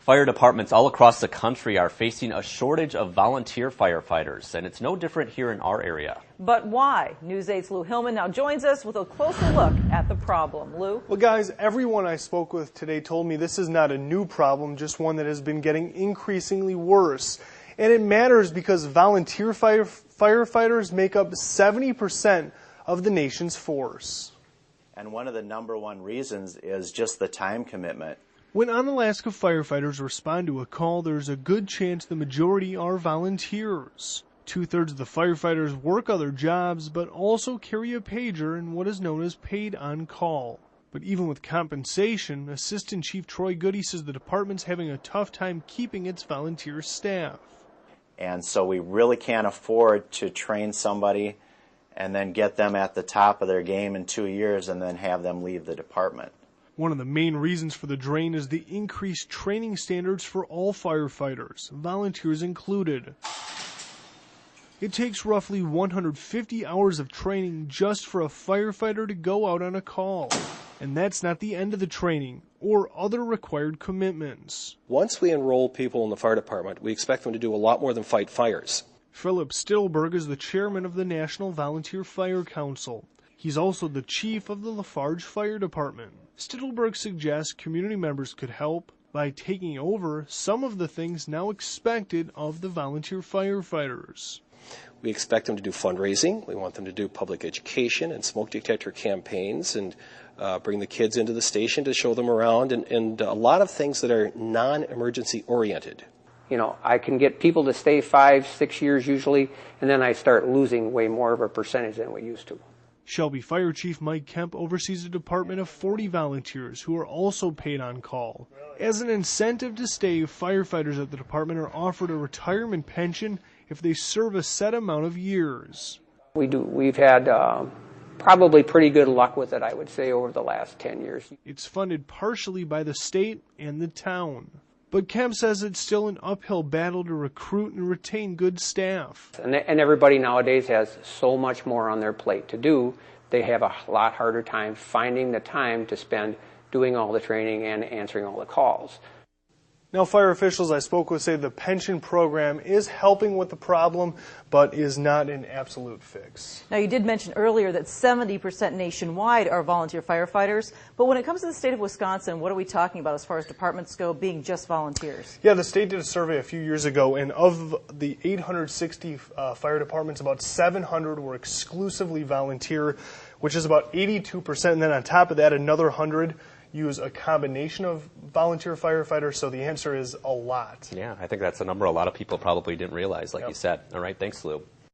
Fire departments all across the country are facing a shortage of volunteer firefighters, and it's no different here in our area. But why? News 8's Lou Hillman now joins us with a closer look at the problem. Lou? Well, guys, everyone I spoke with today told me this is not a new problem, just one that has been getting increasingly worse. And it matters because volunteer firefighters make up 70% of the nation's force. And one of the #1 reasons is just the time commitment. When Onalaska firefighters respond to a call, there's a good chance the majority are volunteers. 2/3 of the firefighters work other jobs, but also carry a pager and what is known as paid on call. But even with compensation, Assistant Chief Troy Goody says the department's having a tough time keeping its volunteer staff. And so we really can't afford to train somebody and then get them at the top of their game in 2 years and then have them leave the department. One of the main reasons for the drain is the increased training standards for all firefighters, volunteers included. It takes roughly 150 hours of training just for a firefighter to go out on a call. And that's not the end of the training or other required commitments. Once we enroll people in the fire department, we expect them to do a lot more than fight fires. Philip Stillberg is the chairman of the National Volunteer Fire Council. He's also the chief of the Lafarge Fire Department. Stillberg suggests community members could help by taking over some of the things now expected of the volunteer firefighters. We expect them to do fundraising. We want them to do public education and smoke detector campaigns and bring the kids into the station to show them around and a lot of things that are non-emergency oriented. You know, I can get people to stay 5-6 years usually, and then I start losing way more of a percentage than we used to. Shelby Fire Chief Mike Kemp oversees a department of 40 volunteers who are also paid on call. As an incentive to stay, firefighters at the department are offered a retirement pension if they serve a set amount of years. We've had probably pretty good luck with it, I would say, over the last 10 years. It's funded partially by the state and the town. But Kemp says it's still an uphill battle to recruit and retain good staff. And everybody nowadays has so much more on their plate to do. They have a lot harder time finding the time to spend doing all the training and answering all the calls. Now, fire officials I spoke with say the pension program is helping with the problem, but is not an absolute fix. Now, you did mention earlier that 70% nationwide are volunteer firefighters, but when it comes to the state of Wisconsin, what are we talking about as far as departments go being just volunteers? Yeah, the state did a survey a few years ago, and of the 860 fire departments, about 700 were exclusively volunteer, which is about 82%, and then on top of that, another 100 use a combination of volunteer firefighters, so the answer is a lot. Yeah, I think that's a number a lot of people probably didn't realize, like you said. All right, thanks, Lou.